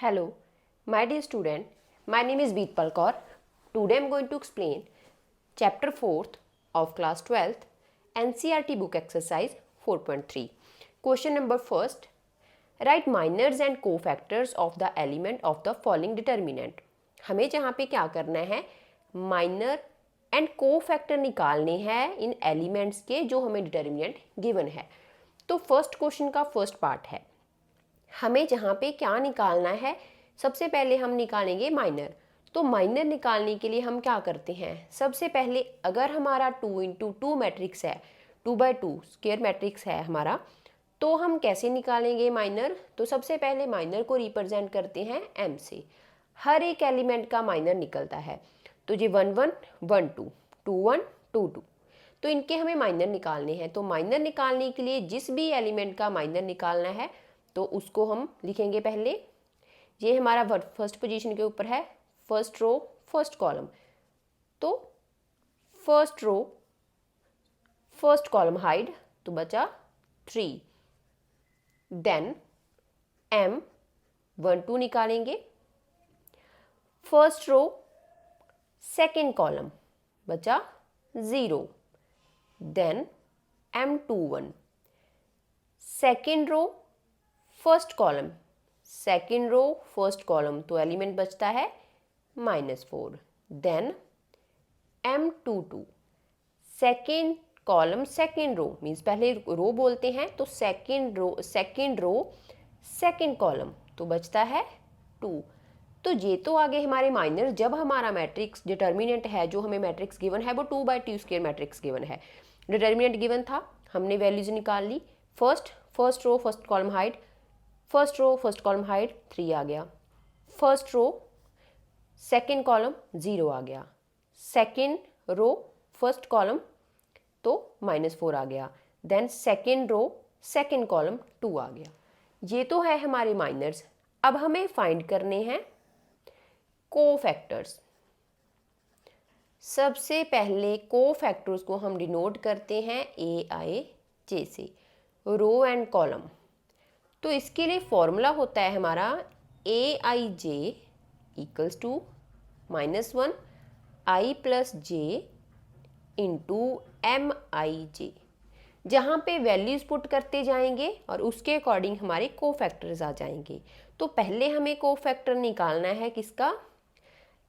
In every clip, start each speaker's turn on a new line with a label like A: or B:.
A: Hello, my dear student. My name is Beetpal Kaur. Today I am going to explain chapter 4th of class 12th NCERT book exercise 4.3. Question number first. Write minors and cofactors of the element of the following determinant. हमें जहाँ पे क्या करना है, minor and cofactor निकालने हैं इन elements के जो हमें डिटर्मिनेंट गिवन है. तो फर्स्ट क्वेश्चन का फर्स्ट पार्ट है, हमें जहाँ पे क्या निकालना है. सबसे पहले हम निकालेंगे माइनर. तो माइनर निकालने के लिए हम क्या करते हैं, सबसे पहले अगर हमारा 2 × 2 मैट्रिक्स है, 2/2 स्क्वायर मैट्रिक्स है हमारा, तो हम कैसे निकालेंगे माइनर. तो सबसे पहले माइनर को रिप्रेजेंट करते हैं m से. हर एक एलिमेंट का माइनर निकलता है. तो ये 1 1 1 2 2 1 2 2, तो इनके हमें माइनर निकालने हैं. तो माइनर निकालने के लिए जिस भी एलिमेंट का माइनर निकालना है तो उसको हम लिखेंगे पहले. ये हमारा फर्स्ट पोजीशन के ऊपर है, फर्स्ट रो फर्स्ट कॉलम. तो first row first column hide, तो बचा 3. देन M12 निकालेंगे. फर्स्ट रो सेकेंड कॉलम बचा 0. Then M21 second row first column, second row first column, तो एलिमेंट बचता है -4. Then M22 second column second row, means पहले row बोलते हैं तो सेकेंड रो सेकेंड कॉलम, तो बचता है 2. तो ये तो आगे हमारे माइनर. जब हमारा मैट्रिक्स डिटर्मिनेंट है, जो हमें मैट्रिक्स गिवन है वो 2/2 स्क्वायर मैट्रिक्स गिवन है. डिटर्मिनेंट गिवन था, हमने वैल्यूज निकाल ली. First row first column height, first row first column height 3 आ गया. फर्स्ट रो सेकेंड कॉलम 0 आ गया. सेकेंड रो फर्स्ट कॉलम तो -4 आ गया. Then second row second column 2 आ गया. ये तो है हमारे माइनर्स. अब हमें फाइंड करने हैं कोफैक्टर्स. सबसे पहले कोफैक्टर्स को हम डिनोट करते हैं AIJ से, रो एंड कॉलम. तो इसके लिए फॉर्मूला होता है हमारा AIJ equals to -1 I + J × MIJ. जहाँ पे वैल्यूज़ पुट करते जाएंगे और उसके अकॉर्डिंग हमारे कोफैक्टर्स आ जाएंगे. तो पहले हमें कोफैक्टर निकालना है किसका,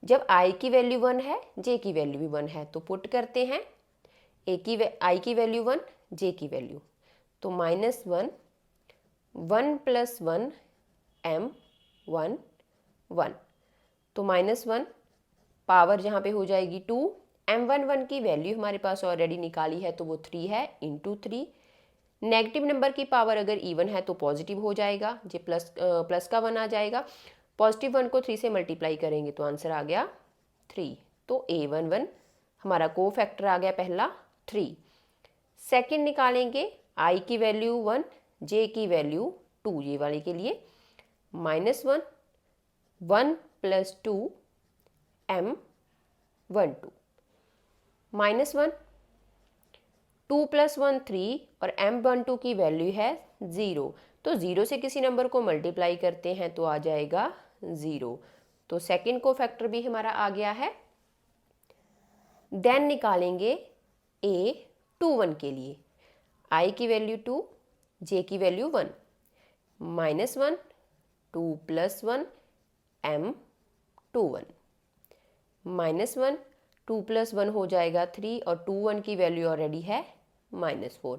A: जब I की वैल्यू 1 है, J की वैल्यू भी 1 है, तो पुट करते हैं I की वैल्यू 1, J की वैल्यू. तो -1 1 + 1 M1 1, तो -1 पावर जहाँ पे हो जाएगी 2. M11 की वैल्यू हमारे पास ऑलरेडी निकाली है, तो वो 3 है × 3. नेगेटिव नंबर की पावर अगर इवन है तो पॉजिटिव हो जाएगा, जो प्लस का 1 आ जाएगा. पॉजिटिव 1 को 3 से मल्टीप्लाई करेंगे तो आंसर आ गया 3. तो A11 हमारा कोफैक्टर आ गया पहला 3. सेकेंड निकालेंगे, I की वैल्यू 1, J की वैल्यू 2, ये वाले के लिए -1 1 + 2 M12, -1 2 + 1 3 और M12 की वैल्यू है 0. तो 0 से किसी नंबर को मल्टीप्लाई करते हैं तो आ जाएगा 0. तो सेकेंड कोफैक्टर भी हमारा आ गया है. देन निकालेंगे A21 के लिए, I की वैल्यू 2, J की वैल्यू 1, -1 2 + 1 M21, -1 2 + 1 हो जाएगा 3 और 2 1 की वैल्यू ऑलरेडी है -4.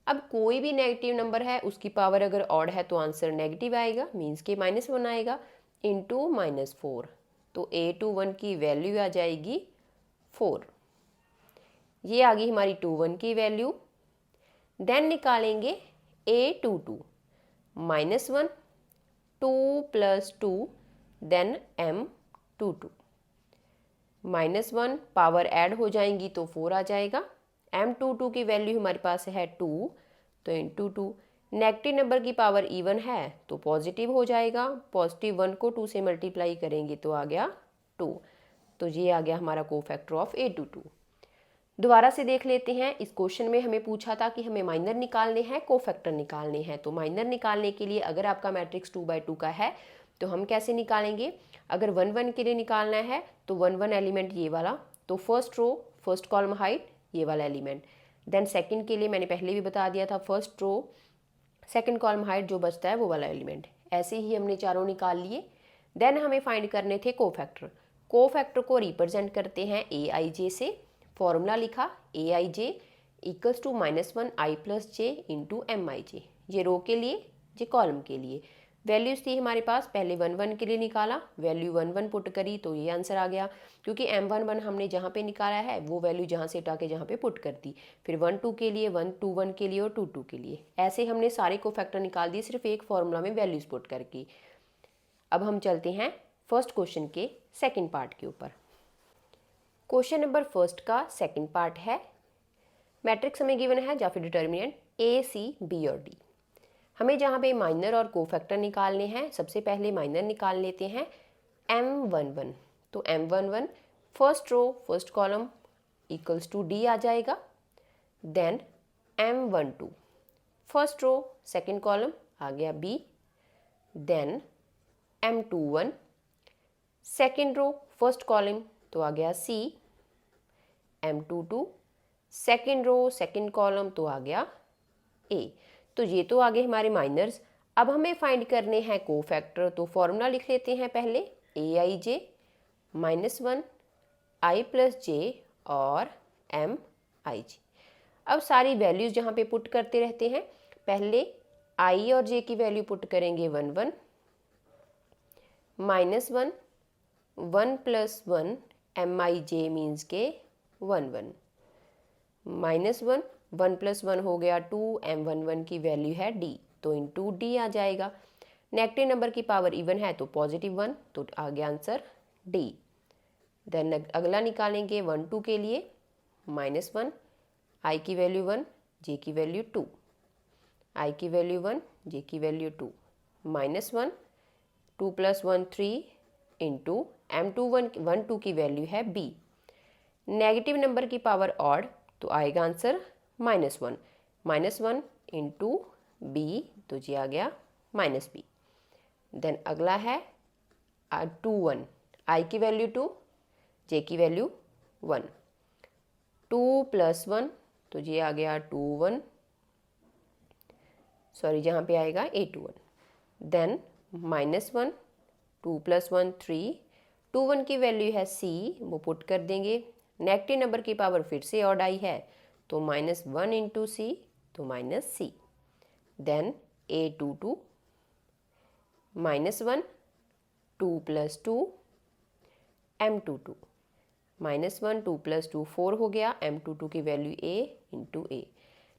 A: अब कोई भी नेगेटिव नंबर है, उसकी पावर अगर ऑड है तो आंसर नेगेटिव आएगा, मीन्स के -1 आएगा × -4. तो A21 की वैल्यू आ जाएगी 4. ये आ गई हमारी 21 की वैल्यू. देन निकालेंगे A22, -1 2 + 2 then M22, -1 power add हो जाएंगी तो 4 आ जाएगा. M22 की वैल्यू हमारे पास है 2, तो × 2. नेगेटिव नंबर की पावर इवन है तो पॉजिटिव हो जाएगा, पॉजिटिव 1 को 2 से मल्टीप्लाई करेंगे तो आ गया 2. तो ये आ गया हमारा कोफैक्टर ऑफ A22. दोबारा से देख लेते हैं. इस क्वेश्चन में हमें पूछा था कि हमें माइनर निकालने हैं, कोफैक्टर निकालने हैं. तो माइनर निकालने के लिए अगर आपका मैट्रिक्स 2/2 का है तो हम कैसे निकालेंगे, अगर 1 1 के लिए निकालना है तो 1 1 एलिमेंट ये वाला, तो first row first column height ये वाला एलिमेंट, देन सेकंड के लिए मैंने पहले भी बता दिया था first row second column height जो बचता है वो वाला एलिमेंट। ऐसे ही हमने चारों निकाल लिए। देन हमें फाइंड करने थे कोफैक्टर। कोफैक्टर को रिप्रेजेंट करते हैं ए आई जे से। फॉर्मूला लिखा A I J equals to -1 I plus J into M I J, ये रो के लिए ये कॉलम के लिए। वैल्यूज़ थी हमारे पास, पहले 1 1 के लिए निकाला, वैल्यू 1 1 पुट करी तो ये आंसर आ गया, क्योंकि M11 हमने जहाँ पे निकाला है वो वैल्यू जहाँ से उठा के जहाँ पे पुट कर दी। फिर 1 2 के लिए, 1 2 1 के लिए और 2 2 के लिए, ऐसे हमने सारे को फैक्टर निकाल दिए सिर्फ एक फॉर्मूला में वैल्यूज़ पुट करके। अब हम चलते हैं फर्स्ट क्वेश्चन के सेकेंड पार्ट के ऊपर। क्वेश्चन नंबर फर्स्ट का सेकेंड पार्ट है, मैट्रिक्स हमें गिवन है या फिर डिटर्मिनेंट ए सी बी और डी। हमें जहाँ पे माइनर और कोफैक्टर निकालने हैं, सबसे पहले माइनर निकाल लेते हैं M11। तो M11 first row first column equals to D आ जाएगा। Then M12 first row second column आ गया B। Then M21 second row first column तो आ गया C। M22 second row second column तो आ गया A। तो ये तो आगे हमारे माइनर्स। अब हमें फाइंड करने हैं कोफैक्टर, तो फॉर्मूला लिख लेते हैं पहले ए आई जे -1 आई प्लस जे और एम आई जे। अब सारी वैल्यूज़ जहाँ पे पुट करते रहते हैं, पहले आई और जे की वैल्यू पुट करेंगे 1 1 -1 1 + 1 एम आई जे मीन्स के 1 1 -1 1 + 1 हो गया 2, M11 की वैल्यू है D तो इंटू डी आ जाएगा। नेगेटिव नंबर की पावर इवन है तो +1 तो आ गया आंसर D। देन अगला निकालेंगे 1 2 के लिए, -1 I की वैल्यू 1 J की वैल्यू 2, I की वैल्यू 1 J की वैल्यू 2, -1 2 + 1 3 इंटू M21 1 2 की वैल्यू है B। नेगेटिव नंबर की पावर ऑड तो आएगा आंसर -1 -1 इंटू बी तो जी आ गया -b। देन अगला है 2 1 आई की वैल्यू 2 जे की वैल्यू 1, 2 + 1 तो जी आ गया 2 1, सॉरी जहाँ पे आएगा 8 1। देन -1 2 + 1 3, 2 1 की वैल्यू है c वो पुट कर देंगे। नेगेटिव नंबर की पावर फिर से ऑड आई है तो -1 इंटू सी तो -c। देन A22 -1 2 + 2 M22 -1 2 + 2 4 हो गया, M22 की value A into A।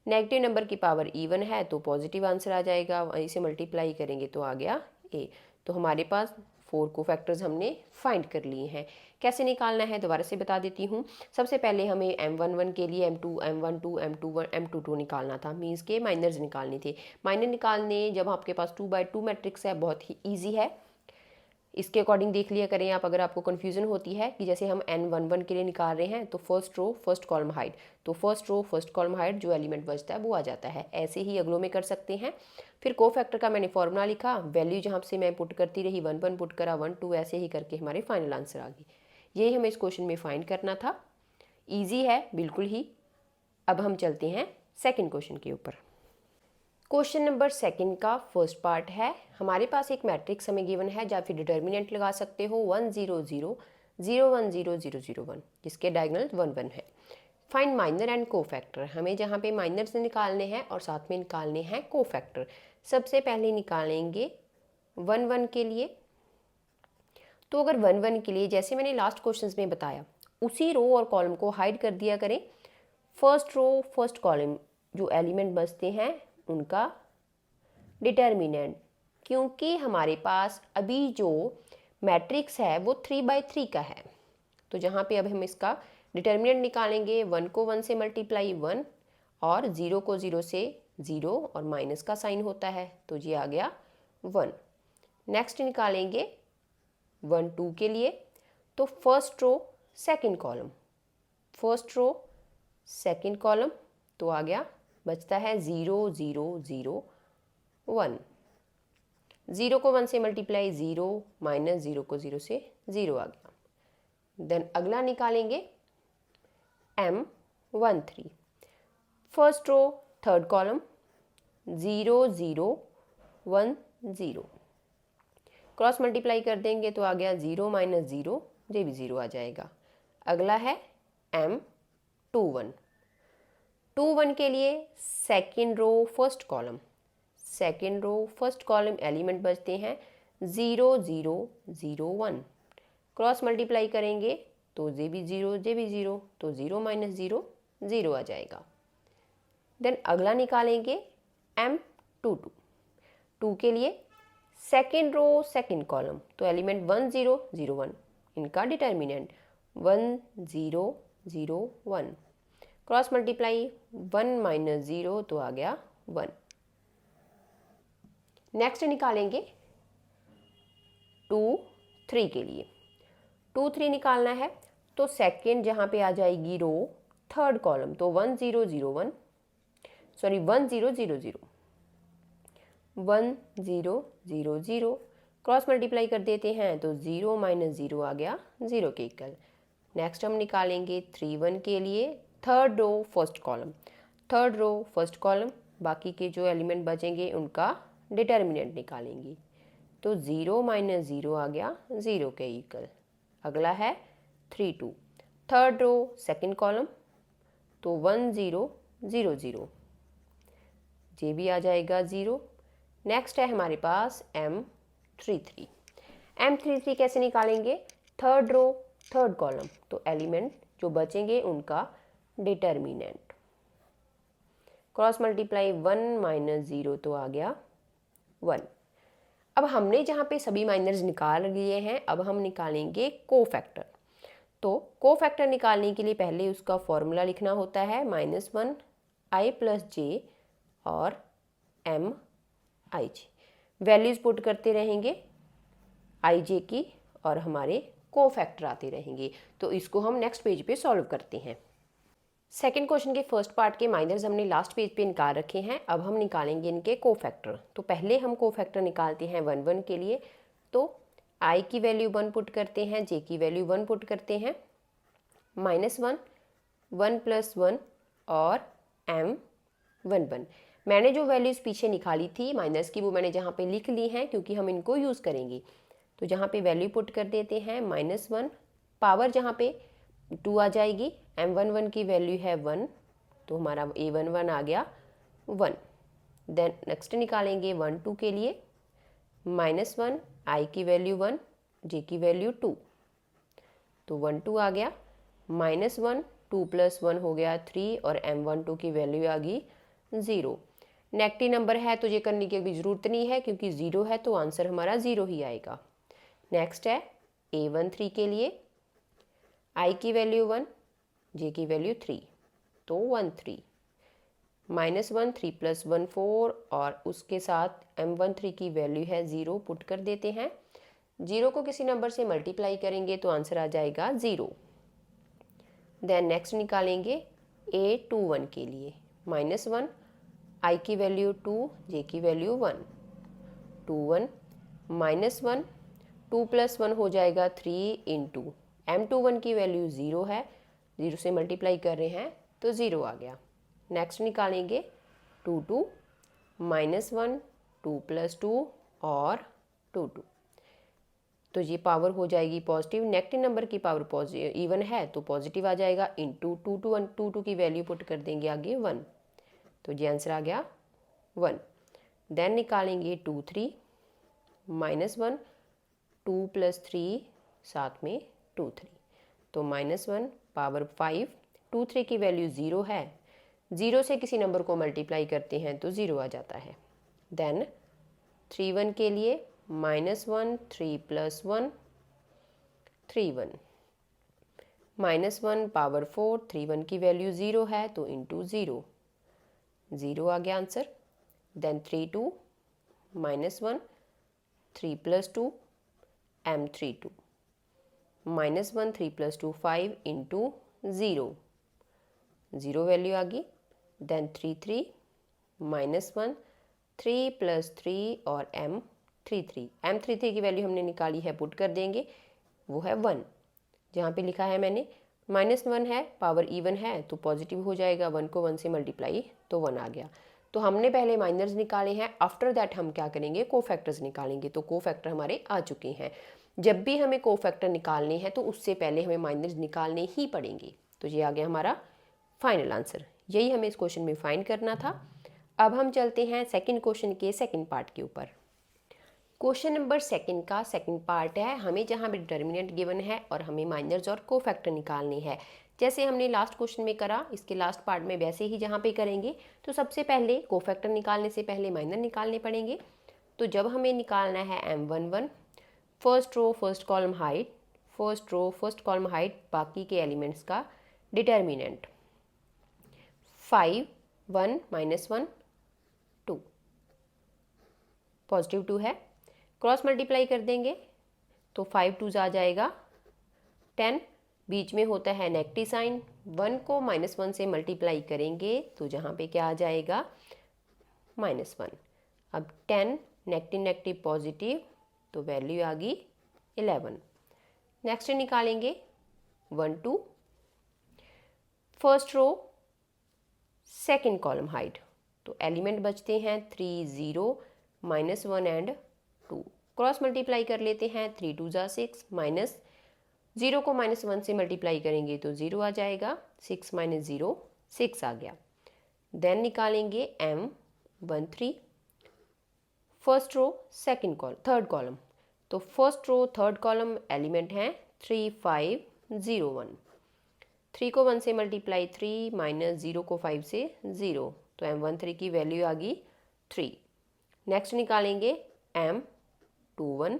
A: Negative number की पावर इवन है तो पॉजिटिव आंसर आ जाएगा, वहीं से मल्टीप्लाई करेंगे तो आ गया A। तो हमारे पास 4 कोफैक्टर्स हमने फाइंड कर लिए हैं। कैसे निकालना है दोबारा से बता देती हूँ। सबसे पहले हमें M11 के लिए M2 M12 M21 M22 निकालना था, मीन्स के माइनर्स निकालने थे। माइनर निकालने जब आपके पास 2/2 मैट्रिक्स है बहुत ही ईजी है, इसके अकॉर्डिंग देख लिया करें आप। अगर आपको कन्फ्यूजन होती है कि जैसे हम N11 के लिए निकाल रहे हैं तो first row first column height, तो first row first column height जो एलिमेंट बचता है वो आ जाता है। ऐसे ही अगलों में कर सकते हैं। फिर कोफैक्टर का मैंने फॉर्मूला लिखा, वैल्यू जहाँ से मैं पुट करती रही 1 1 पुट करा 1 2, ऐसे ही करके हमारे फाइनल आंसर आ गए। यही हमें इस क्वेश्चन में फाइंड करना था। ईजी है बिल्कुल ही। अब हम चलते हैं सेकेंड क्वेश्चन के ऊपर। क्वेश्चन नंबर सेकंड का फर्स्ट पार्ट है, हमारे पास एक मैट्रिक्स हमें गिवन है या फिर डिटर्मिनेंट लगा सकते हो 1 0 0 0 1 0 0 0 1 जिसके डायगोनल 1 1 है। फाइंड माइनर एंड कोफैक्टर, हमें जहाँ पे माइनर से निकालने हैं और साथ में निकालने हैं कोफैक्टर। सबसे पहले निकालेंगे 1 1 के लिए। तो अगर 1 1 के लिए जैसे मैंने लास्ट क्वेश्चन में बताया उसी रो और कॉलम को हाइड कर दिया करें। फर्स्ट रो फर्स्ट कॉलम जो एलिमेंट बचते हैं उनका डिटर्मिनेंट, क्योंकि हमारे पास अभी जो मैट्रिक्स है वो 3/3 का है, तो जहाँ पे अब हम इसका डिटर्मिनेंट निकालेंगे 1 को 1 से मल्टीप्लाई 1 और 0 को 0 से 0 और माइनस का साइन होता है तो ये आ गया 1। नेक्स्ट निकालेंगे 1 2 के लिए, तो first row second column, first row second column तो आ गया, बचता है 0 0 0 1। 0 को 1 से मल्टीप्लाई 0 माइनस 0 को 0 से 0 आ गया। देन अगला निकालेंगे M13, first row third column 0 0 1 0, cross multiply कर देंगे तो आ गया 0 माइनस 0, ये भी 0 आ जाएगा। अगला है M21, 21 के लिए second row first column, second row first column element बचते हैं 0 0 0 1, क्रॉस मल्टीप्लाई करेंगे तो जे भी 0 जे भी 0, तो 0 माइनस 0 0 आ जाएगा। देन अगला निकालेंगे M22, 2 के लिए सेकेंड रो सेकेंड कॉलम, तो एलिमेंट 1 0 0 1, इनका डिटर्मिनेंट 1 0 0 1, क्रॉस मल्टीप्लाई 1 माइनस 0 तो आ गया 1। नेक्स्ट निकालेंगे 2 3 के लिए, 2 3 निकालना है तो सेकेंड जहाँ पे आ जाएगी रो थर्ड कॉलम, तो 1 0 0 1, सॉरी 1 0 0 0, 1 0 0 0, क्रॉस मल्टीप्लाई कर देते हैं तो 0 माइनस 0 आ गया 0 के इक्वल। नेक्स्ट हम निकालेंगे 3 1 के लिए third row first column, third row first column, बाकी के जो एलिमेंट बचेंगे उनका डिटर्मिनेंट निकालेंगे, तो 0 माइनस 0 आ गया 0 के इक्वल। अगला है 3 2, थर्ड रो सेकेंड कॉलम, तो 1 0 0 0, ये भी आ जाएगा 0। नेक्स्ट है हमारे पास M33, M33 कैसे निकालेंगे, थर्ड रो थर्ड कॉलम, तो एलिमेंट जो बचेंगे उनका डिटर्मिनेंट, क्रॉस मल्टीप्लाई 1 माइनस 0 तो आ गया 1। अब हमने जहाँ पे सभी माइनर्स निकाल लिए हैं, अब हम निकालेंगे कोफैक्टर। तो कोफैक्टर निकालने के लिए पहले उसका फॉर्मूला लिखना होता है -1 i प्लस जे और m आई जे, वैल्यूज़ पुट करते रहेंगे आई जे की और हमारे कोफैक्टर आते रहेंगे। तो इसको हम नेक्स्ट पेज पे सॉल्व करते हैं। सेकेंड क्वेश्चन के फर्स्ट पार्ट के माइनर्स हमने लास्ट पेज पे निकाल रखे हैं, अब हम निकालेंगे इनके कोफैक्टर। तो पहले हम कोफैक्टर निकालते हैं 1 1 के लिए, तो i की वैल्यू 1 पुट करते हैं, j की वैल्यू 1 पुट करते हैं, -1 1 प्लस 1 और M11। मैंने जो वैल्यूज़ पीछे निकाली थी माइनस की वो मैंने जहाँ पे लिख ली हैं क्योंकि हम इनको यूज़ करेंगे। तो जहाँ पे वैल्यू पुट कर देते हैं -1, पावर जहाँ पे 2 आ जाएगी, M11 की वैल्यू है 1, तो हमारा A11 आ गया 1। देन नेक्स्ट निकालेंगे 1 2 के लिए, -1 i की वैल्यू 1, j की वैल्यू 2, तो 1 2 आ गया, -1 2 प्लस 1 हो गया 3 और M12 की वैल्यू आ गई 0। नेगेटिव नंबर है तो ये करने की भी ज़रूरत नहीं है क्योंकि 0 है तो आंसर हमारा 0 ही आएगा। नेक्स्ट है A13 के लिए, i की वैल्यू 1, j की वैल्यू 3, तो 1 3, -1 3 प्लस 1 4 और उसके साथ M13 की वैल्यू है 0 पुट कर देते हैं। 0 को किसी नंबर से मल्टीप्लाई करेंगे तो आंसर आ जाएगा 0। देन नेक्स्ट निकालेंगे A21 के लिए, -1 i की वैल्यू 2, j की वैल्यू 1, 2 1, -1 2 प्लस 1 हो जाएगा 3 इंटू M21 की वैल्यू 0 है, 0 से मल्टीप्लाई कर रहे हैं तो 0 आ गया। नेक्स्ट निकालेंगे 2 2, -1 2 प्लस 2 और 2 2, तो ये पावर हो जाएगी पॉजिटिव, नेगेटिव नंबर की पावर पॉजिटिव इवन है तो पॉजिटिव आ जाएगा, इंटू 2 2 की वैल्यू पुट कर देंगे आगे 1, तो ये आंसर आ गया 1। देन निकालेंगे 2 3, -1 2 प्लस 3 साथ में 2 3, तो -1 पावर 5, 2 3 की वैल्यू 0 है, 0 से किसी नंबर को मल्टीप्लाई करते हैं तो 0 आ जाता है। देन 3 1 के लिए, -1 3 प्लस 1 3 1, -1 पावर 4, 3 1 की वैल्यू 0 है तो इंटू 0, 0 आ गया answer. Then 3 2, -1 3 plus 2 M32, -1 3 plus 2 5 into 0, 0 value आ गई। देन 3 3, -1 3 प्लस 3 और M 33। m33 की वैल्यू हमने निकाली है, पुट कर देंगे, वो है 1। जहाँ पे लिखा है मैंने -1 है, पावर इवन है तो पॉजिटिव हो जाएगा, 1 को 1 से मल्टीप्लाई तो 1 आ गया। तो हमने पहले माइनर्स निकाले हैं, आफ्टर दैट हम क्या करेंगे, कोफैक्टर्स निकालेंगे। तो कोफैक्टर हमारे आ चुके हैं। जब भी हमें कोफैक्टर निकालने हैं तो उससे पहले हमें माइनर्स निकालने ही पड़ेंगे। तो ये आ गया हमारा फाइनल आंसर। यही हमें इस क्वेश्चन में फाइंड करना था। अब हम चलते हैं सेकंड क्वेश्चन के सेकंड पार्ट के ऊपर। क्वेश्चन नंबर सेकंड का सेकंड पार्ट है, हमें जहाँ पे डिटर्मिनेंट गिवन है और हमें माइनर्स और कोफैक्टर निकालने हैं। जैसे हमने लास्ट क्वेश्चन में करा, इसके लास्ट पार्ट में वैसे ही जहाँ पे करेंगे। तो सबसे पहले कोफैक्टर निकालने से पहले माइनर निकालने पड़ेंगे। तो जब हमें निकालना है m11, first row first column height, first row first column हाइट, बाकी के एलिमेंट्स का डिटर्मिनेंट 5 1 -1 2, पॉजिटिव 2 है, क्रॉस मल्टीप्लाई कर देंगे तो 5 2 आ जाएगा 10, बीच में होता है नेगेटिव साइन, 1 को -1 से मल्टीप्लाई करेंगे तो जहाँ पे क्या आ जाएगा -1। अब 10 नेगेटिव नेगेटिव पॉजिटिव तो वैल्यू आ गई 11। नेक्स्ट निकालेंगे 1 2, first row second column height, तो एलिमेंट बचते हैं 3 0 -1 एंड 2, क्रॉस मल्टीप्लाई कर लेते हैं, 3 2 ज़ा 6, माइनस 0 को -1 से मल्टीप्लाई करेंगे तो 0 आ जाएगा, 6 - 0 6 आ गया। देन निकालेंगे m13, first row second column third column, तो first row third column element हैं 3 5 0 1, 3 को 1 से मल्टीप्लाई 3, -0 को 5 से 0, तो m13 की वैल्यू आ गई 3। नेक्स्ट निकालेंगे m21,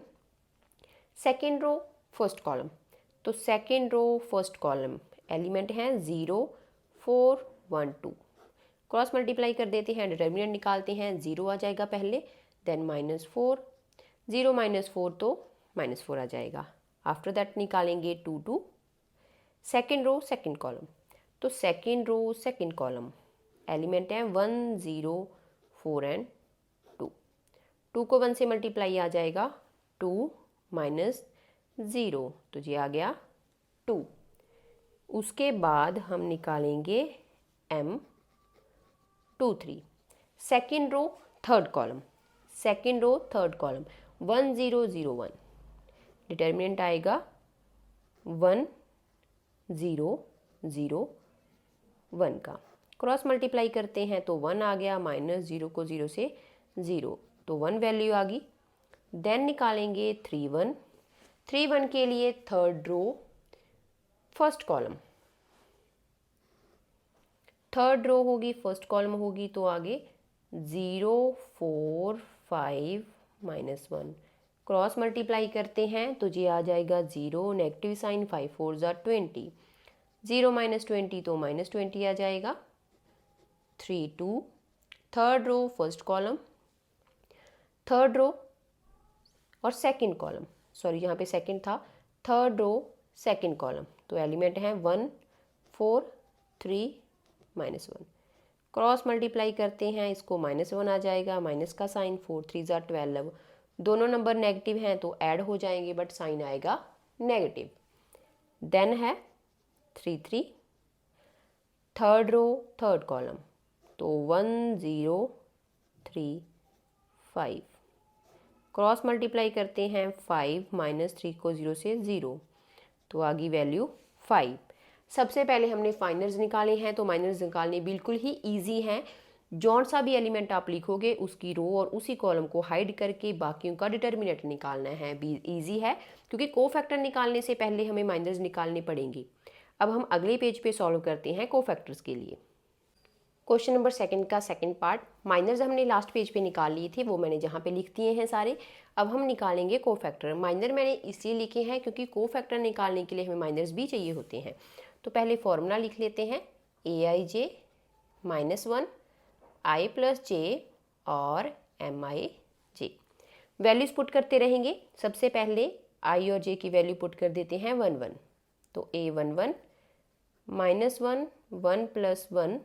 A: second row first column, तो second row first column element हैं 0 4 1 2, क्रॉस मल्टीप्लाई कर देते हैं, डिटर्मिनेंट निकालते हैं, 0 आ जाएगा पहले, देन -4, 0 -4 तो -4 आ जाएगा। आफ्टर दैट निकालेंगे 2 2, सेकेंड रो सेकेंड कॉलम, तो second row second column element हैं 1 0 4 एंड 2, 2 को 1 से मल्टीप्लाई आ जाएगा 2 -0, तो ये आ गया 2। उसके बाद हम निकालेंगे m23, second row third column, second row third column 1 0 0 1, determinant आएगा 1 0 0 1 का, क्रॉस मल्टीप्लाई करते हैं तो 1 आ गया, -0 को 0 से 0, तो 1 वैल्यू आ गई। देन निकालेंगे 3 1, 3 1 के लिए third row first column, third row होगी फर्स्ट कॉलम होगी, तो आगे 0 4 5 -1, क्रॉस मल्टीप्लाई करते हैं तो ये आ जाएगा 0, नेगेटिव साइन, 5 4 ज़ा 20, 0 -20 तो -20 आ जाएगा, 3 2, third row first column, third row और सेकंड कॉलम, सॉरी यहाँ पे सेकंड था, थर्ड रो सेकंड कॉलम, तो एलिमेंट हैं 1 4 3 -1, क्रॉस मल्टीप्लाई करते हैं, इसको -1 आ जाएगा, माइनस का साइन, 4 3 ज़ा 12, दोनों नंबर नेगेटिव हैं तो ऐड हो जाएंगे बट साइन आएगा नेगेटिव। देन है 3 3, थर्ड रो थर्ड कॉलम, तो 1 0 3 5, क्रॉस मल्टीप्लाई करते हैं, 5 -3 को 0 से 0, तो आ गई वैल्यू 5। सबसे पहले हमने फाइनल्स निकाले हैं, तो माइनर्स निकालने बिल्कुल ही ईजी हैं। जौन सा भी एलिमेंट आप लिखोगे उसकी रो और उसी कॉलम को हाइड करके बाकियों का डिटर्मिनेंट निकालना है, भी ईजी है, क्योंकि कोफैक्टर निकालने से पहले हमें माइनर्स निकालने पड़ेंगे। अब हम अगले पेज पे सॉल्व करते हैं कोफैक्टर्स के लिए। क्वेश्चन नंबर सेकंड का सेकंड पार्ट, माइनर्स हमने लास्ट पेज पे निकाल लिए थे, वो मैंने जहाँ पे लिख दिए हैं सारे। अब हम निकालेंगे कोफैक्टर। माइनर मैंने इसलिए लिखे हैं क्योंकि कोफैक्टर निकालने के लिए हमें माइनर्स भी चाहिए होते हैं। तो पहले फॉर्मूला लिख लेते हैं, aij -1 i + j और mij। वैल्यूज़ पुट करते रहेंगे। सबसे पहले i और j की वैल्यू पुट कर देते हैं 1 1, तो a11 -1 1 + 1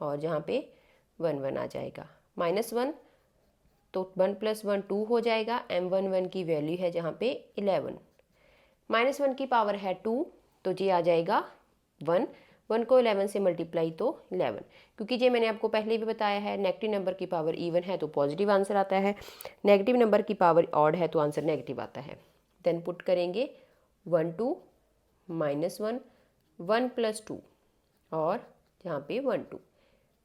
A: और जहाँ पे 1 1 आ जाएगा, -1 तो 1 + 1 2 हो जाएगा। m11 की वैल्यू है जहाँ पे 11। -1 की पावर है 2, तो ये आ जाएगा 1। 1 को 11 से मल्टीप्लाई तो 11, क्योंकि ये मैंने आपको पहले भी बताया है नेगेटिव नंबर की पावर इवन है तो पॉजिटिव आंसर आता है, नेगेटिव नंबर की पावर ऑड है तो आंसर नेगेटिव आता है। देन पुट करेंगे 1 2 -1 1 + 2 और यहाँ पे 1 2।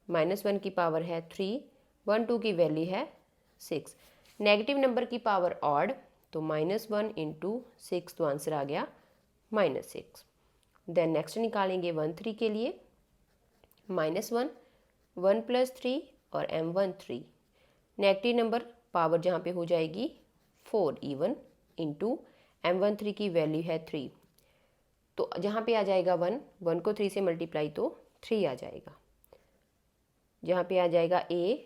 A: -1 की पावर है 3, 1 2 की वैल्यू है 6। नेगेटिव नंबर की पावर ऑड तो -1 × 6, तो आंसर आ गया -6। देन नेक्स्ट निकालेंगे 1 3 के लिए। -1 1 + 3 और m13। नेगेटिव नंबर पावर जहाँ पे हो जाएगी 4 इवन इंटू m13 की वैल्यू है 3, तो जहाँ पे आ जाएगा 1, 1 को 3 से मल्टीप्लाई तो 3 आ जाएगा। जहाँ पे आ जाएगा a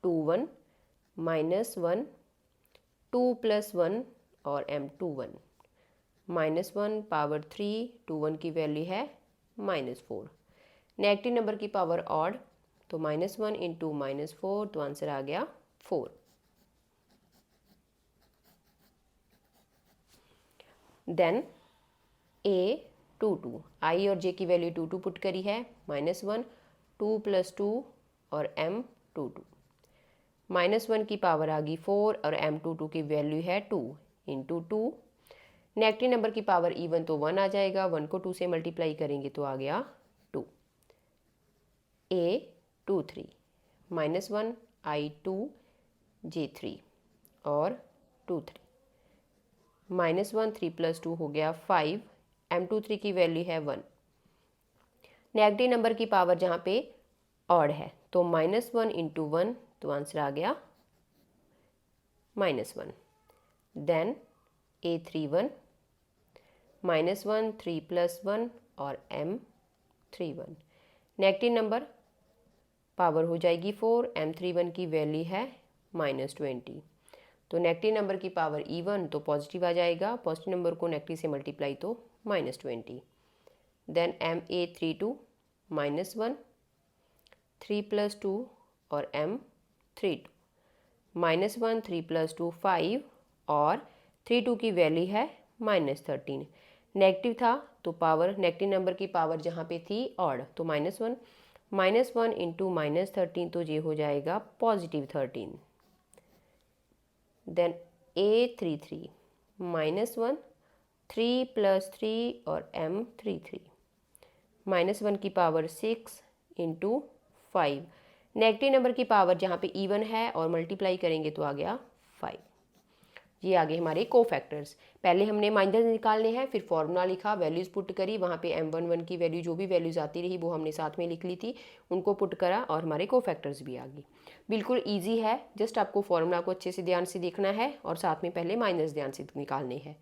A: 2 1 -1 2 + 1 और m21। -1 पावर 3 2 1 की वैल्यू है -4। नेगेटिव नंबर की पावर ऑड तो -1 × -4, तो आंसर आ गया 4। देन a 2 2, i और j की वैल्यू 2 2 पुट करी है। -1 2 + 2 और m22। -1 की पावर आ गई 4 और m22 की वैल्यू है 2 × 2। नेगेटिव नंबर की पावर इवन तो 1 आ जाएगा, 1 को 2 से मल्टीप्लाई करेंगे तो आ गया 2। a 2 3 -1 i 2 j 3 और 2 3। -1 3 + 2 हो गया 5, m23 की वैल्यू है 1। नेगेटिव नंबर की पावर जहाँ पे ऑड है तो -1 × 1, तो आंसर आ गया -1। देन a31 -1 3 + 1 और m31। नेगेटिव नंबर पावर हो जाएगी 4, m31 की वैल्यू है -20, तो नेगेटिव नंबर की पावर इवन तो पॉजिटिव आ जाएगा, पॉजिटिव नंबर को नेगेटिव से मल्टीप्लाई तो -20। देन ma32 -1 3 + 2 और m32। -1 3 + 2 5 और 3 2 की वैल्यू है -13। नेगेटिव था तो पावर नेगेटिव नंबर की पावर जहाँ पे थी ऑड तो -1 × -13, तो ये हो जाएगा +13। देन a33 -1 3 + 3 और m33। -1 की पावर 6 × 5। नेगेटिव नंबर की पावर जहाँ पे इवन है और मल्टीप्लाई करेंगे तो आ गया 5। ये आगे हमारे कोफैक्टर्स। पहले हमने माइनस निकालने हैं, फिर फॉर्मूला लिखा, वैल्यूज़ पुट करी, वहाँ पे m11 की वैल्यू जो भी वैल्यूज़ आती रही वो हमने साथ में लिख ली थी, उनको पुट करा और हमारे कोफैक्टर्स भी आ गई। बिल्कुल ईजी है, जस्ट आपको फॉर्मूला को अच्छे से ध्यान से देखना है और साथ में पहले माइनस ध्यान से निकालने हैं।